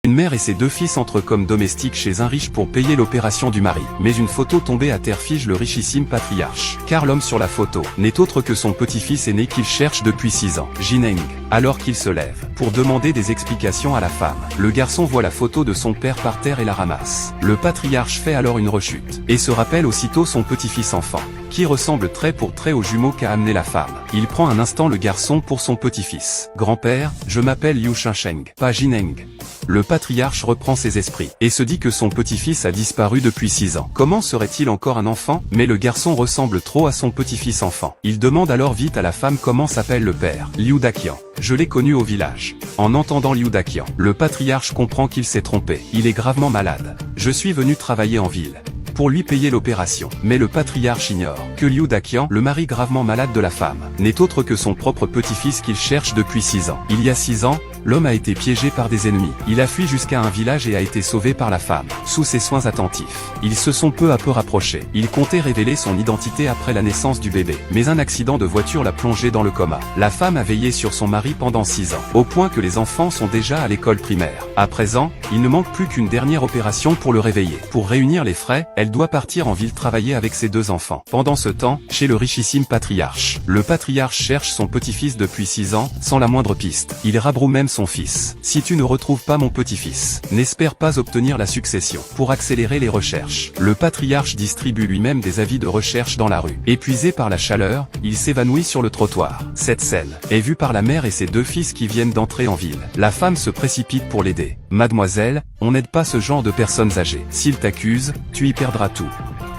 Une mère et ses deux fils entrent comme domestiques chez un riche pour payer l'opération du mari. Mais une photo tombée à terre fige le richissime patriarche. Car l'homme sur la photo n'est autre que son petit-fils aîné qu'il cherche depuis 6 ans, Jineng. Alors qu'il se lève pour demander des explications à la femme, le garçon voit la photo de son père par terre et la ramasse. Le patriarche fait alors une rechute et se rappelle aussitôt son petit-fils enfant, qui ressemble trait pour trait au jumeau qu'a amené la femme. Il prend un instant le garçon pour son petit-fils. Grand-père, je m'appelle Liu Shensheng, pas Jineng. Le patriarche reprend ses esprits et se dit que son petit-fils a disparu depuis 6 ans. Comment serait-il encore un enfant? Mais le garçon ressemble trop à son petit-fils enfant. Il demande alors vite à la femme comment s'appelle le père. Liu Daqian. Je l'ai connu au village. En entendant Liu Daqian, le patriarche comprend qu'il s'est trompé. Il est gravement malade. Je suis venu travailler en ville pour lui payer l'opération. Mais le patriarche ignore que Liu Daqian, le mari gravement malade de la femme, n'est autre que son propre petit-fils qu'il cherche depuis 6 ans. Il y a 6 ans, l'homme a été piégé par des ennemis. Il a fui jusqu'à un village et a été sauvé par la femme, sous ses soins attentifs. Ils se sont peu à peu rapprochés. Il comptait révéler son identité après la naissance du bébé. Mais un accident de voiture l'a plongé dans le coma. La femme a veillé sur son mari pendant 6 ans, au point que les enfants sont déjà à l'école primaire. À présent, il ne manque plus qu'une dernière opération pour le réveiller. Pour réunir les frais, elle doit partir en ville travailler avec ses 2 enfants. Pendant ce temps, chez le richissime patriarche, le patriarche cherche son petit-fils depuis 6 ans, sans la moindre piste. Il rabroue même son fils. Si tu ne retrouves pas mon petit-fils, n'espère pas obtenir la succession. Pour accélérer les recherches, le patriarche distribue lui-même des avis de recherche dans la rue. Épuisé par la chaleur, il s'évanouit sur le trottoir. Cette scène est vue par la mère et ses 2 fils qui viennent d'entrer en ville. La femme se précipite pour l'aider. Mademoiselle, on n'aide pas ce genre de personnes âgées. S'il t'accuse, tu y perdras tout.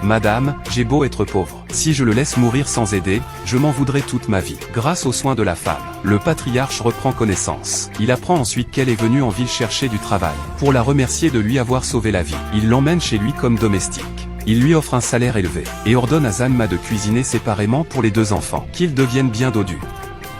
Madame, j'ai beau être pauvre, si je le laisse mourir sans aider, je m'en voudrais toute ma vie. Grâce aux soins de la femme, le patriarche reprend connaissance. Il apprend ensuite qu'elle est venue en ville chercher du travail. Pour la remercier de lui avoir sauvé la vie, il l'emmène chez lui comme domestique. Il lui offre un salaire élevé, et ordonne à Zanma de cuisiner séparément pour les 2 enfants, qu'ils deviennent bien dodus.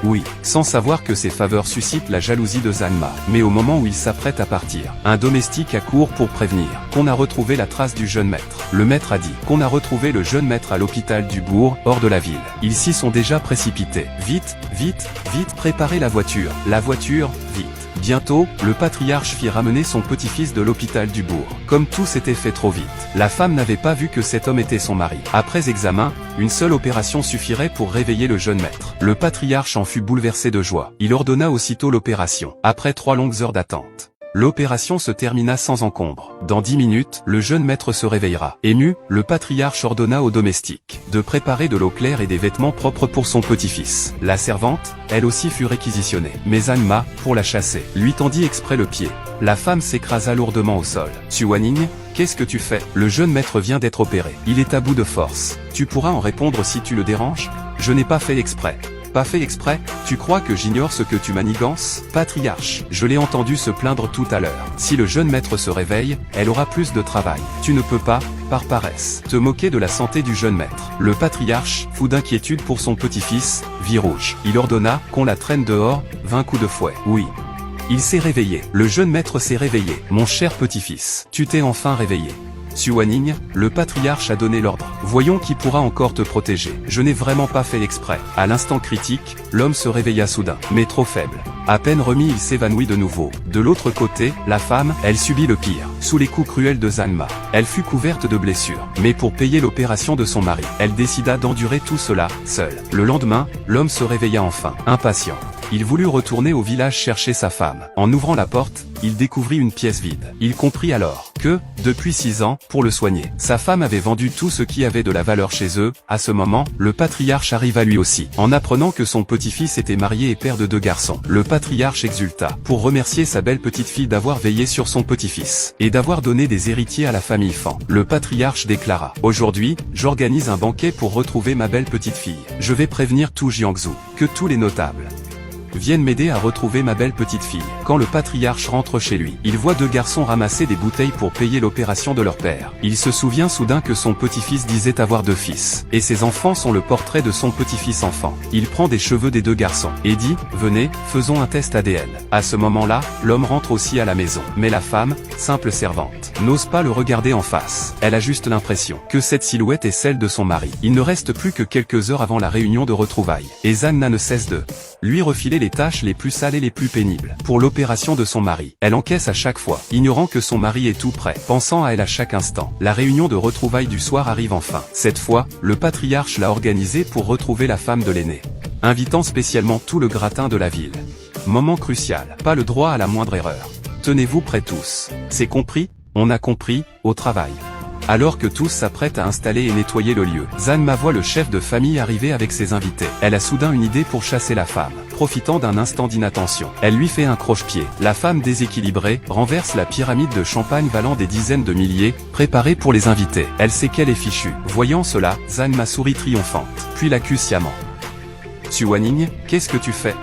Oui, sans savoir que ces faveurs suscitent la jalousie de Zanma. Mais au moment où il s'apprête à partir, un domestique accourt pour prévenir qu'on a retrouvé la trace du jeune maître. Le maître a dit qu'on a retrouvé le jeune maître à l'hôpital du bourg, hors de la ville. Ils s'y sont déjà précipités. Vite, vite, vite, préparez la voiture, vite. Bientôt, le patriarche fit ramener son petit-fils de l'hôpital du bourg. Comme tout s'était fait trop vite, la femme n'avait pas vu que cet homme était son mari. Après examen, une seule opération suffirait pour réveiller le jeune maître. Le patriarche en fut bouleversé de joie. Il ordonna aussitôt l'opération. Après 3 longues heures d'attente, l'opération se termina sans encombre. Dans 10 minutes, le jeune maître se réveillera. Ému, le patriarche ordonna au domestique de préparer de l'eau claire et des vêtements propres pour son petit-fils. La servante, elle aussi fut réquisitionnée. Mais Zanma, pour la chasser, lui tendit exprès le pied. La femme s'écrasa lourdement au sol. Suaning, qu'est-ce que tu fais? Le jeune maître vient d'être opéré. Il est à bout de force. Tu pourras en répondre si tu le déranges? Je n'ai pas fait exprès. Pas fait exprès? Tu crois que j'ignore ce que tu manigances? Patriarche, je l'ai entendu se plaindre tout à l'heure. Si le jeune maître se réveille, elle aura plus de travail. Tu ne peux pas, par paresse, te moquer de la santé du jeune maître. Le patriarche, fou d'inquiétude pour son petit-fils, vit rouge. Il ordonna qu'on la traîne dehors, 20 coups de fouet. Oui. Il s'est réveillé. Le jeune maître s'est réveillé. Mon cher petit-fils, tu t'es enfin réveillé. Suaning, le patriarche a donné l'ordre. Voyons qui pourra encore te protéger. Je n'ai vraiment pas fait exprès. À l'instant critique, l'homme se réveilla soudain, mais trop faible. À peine remis, il s'évanouit de nouveau. De l'autre côté, la femme, elle subit le pire. Sous les coups cruels de Zanma, elle fut couverte de blessures. Mais pour payer l'opération de son mari, elle décida d'endurer tout cela, seule. Le lendemain, l'homme se réveilla enfin, impatient. Il voulut retourner au village chercher sa femme. En ouvrant la porte, il découvrit une pièce vide. Il comprit alors que, depuis 6 ans, pour le soigner, sa femme avait vendu tout ce qui avait de la valeur chez eux. À ce moment, le patriarche arriva lui aussi. En apprenant que son petit-fils était marié et père de 2 garçons, le patriarche exulta pour remercier sa belle petite-fille d'avoir veillé sur son petit-fils et d'avoir donné des héritiers à la famille Fan. Le patriarche déclara: aujourd'hui, j'organise un banquet pour retrouver ma belle petite-fille. Je vais prévenir tout Jiangsu, que tous les notables viennent m'aider à retrouver ma belle petite fille. Quand le patriarche rentre chez lui, il voit 2 garçons ramasser des bouteilles pour payer l'opération de leur père. Il se souvient soudain que son petit-fils disait avoir 2 fils, et ses enfants sont le portrait de son petit-fils enfant. Il prend des cheveux des 2 garçons, et dit: venez, faisons un test ADN. À ce moment-là, l'homme rentre aussi à la maison. Mais la femme, simple servante, n'ose pas le regarder en face. Elle a juste l'impression que cette silhouette est celle de son mari. Il ne reste plus que quelques heures avant la réunion de retrouvailles, et Zanna ne cesse de lui refiler les tâches les plus sales et les plus pénibles. Pour l'opération de son mari, elle encaisse à chaque fois, ignorant que son mari est tout prêt, pensant à elle à chaque instant. La réunion de retrouvailles du soir arrive enfin. Cette fois, le patriarche l'a organisée pour retrouver la femme de l'aîné, invitant spécialement tout le gratin de la ville. Moment crucial, pas le droit à la moindre erreur. Tenez-vous prêts tous. C'est compris? On a compris, au travail. Alors que tous s'apprêtent à installer et nettoyer le lieu, Zanma voit le chef de famille arriver avec ses invités. Elle a soudain une idée pour chasser la femme. Profitant d'un instant d'inattention, elle lui fait un croche-pied. La femme déséquilibrée renverse la pyramide de champagne valant des dizaines de milliers, préparée pour les invités. Elle sait qu'elle est fichue. Voyant cela, Zanma sourit triomphante, puis l'accuse sciemment. Suwaning, qu'est-ce que tu fais?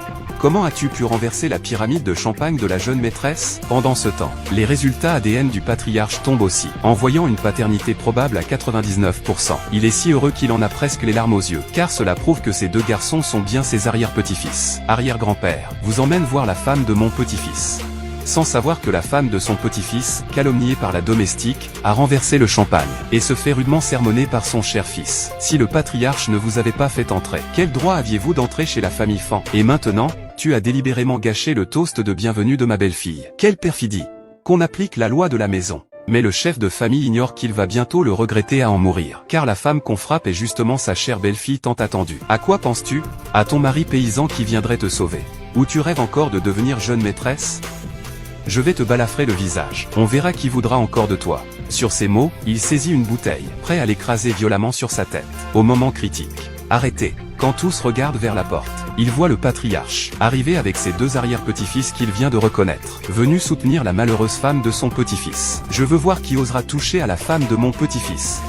Comment as-tu pu renverser la pyramide de champagne de la jeune maîtresse? Pendant ce temps, les résultats ADN du patriarche tombent aussi, en voyant une paternité probable à 99%. Il est si heureux qu'il en a presque les larmes aux yeux, car cela prouve que ces deux garçons sont bien ses arrière-petits-fils. Arrière-grand-père, vous emmène voir la femme de mon petit-fils. Sans savoir que la femme de son petit-fils, calomniée par la domestique, a renversé le champagne, et se fait rudement sermonner par son cher fils. Si le patriarche ne vous avait pas fait entrer, quel droit aviez-vous d'entrer chez la famille Fan? Et maintenant, tu as délibérément gâché le toast de bienvenue de ma belle-fille. Quelle perfidie! Qu'on applique la loi de la maison. Mais le chef de famille ignore qu'il va bientôt le regretter à en mourir. Car la femme qu'on frappe est justement sa chère belle-fille tant attendue. À quoi penses-tu? À ton mari paysan qui viendrait te sauver. Ou tu rêves encore de devenir jeune maîtresse? Je vais te balafrer le visage. On verra qui voudra encore de toi. Sur ces mots, il saisit une bouteille, prêt à l'écraser violemment sur sa tête. Au moment critique. Arrêtez. Quand tous regardent vers la porte, il voit le patriarche arriver avec ses deux arrière-petits-fils qu'il vient de reconnaître, venu soutenir la malheureuse femme de son petit-fils. Je veux voir qui osera toucher à la femme de mon petit-fils.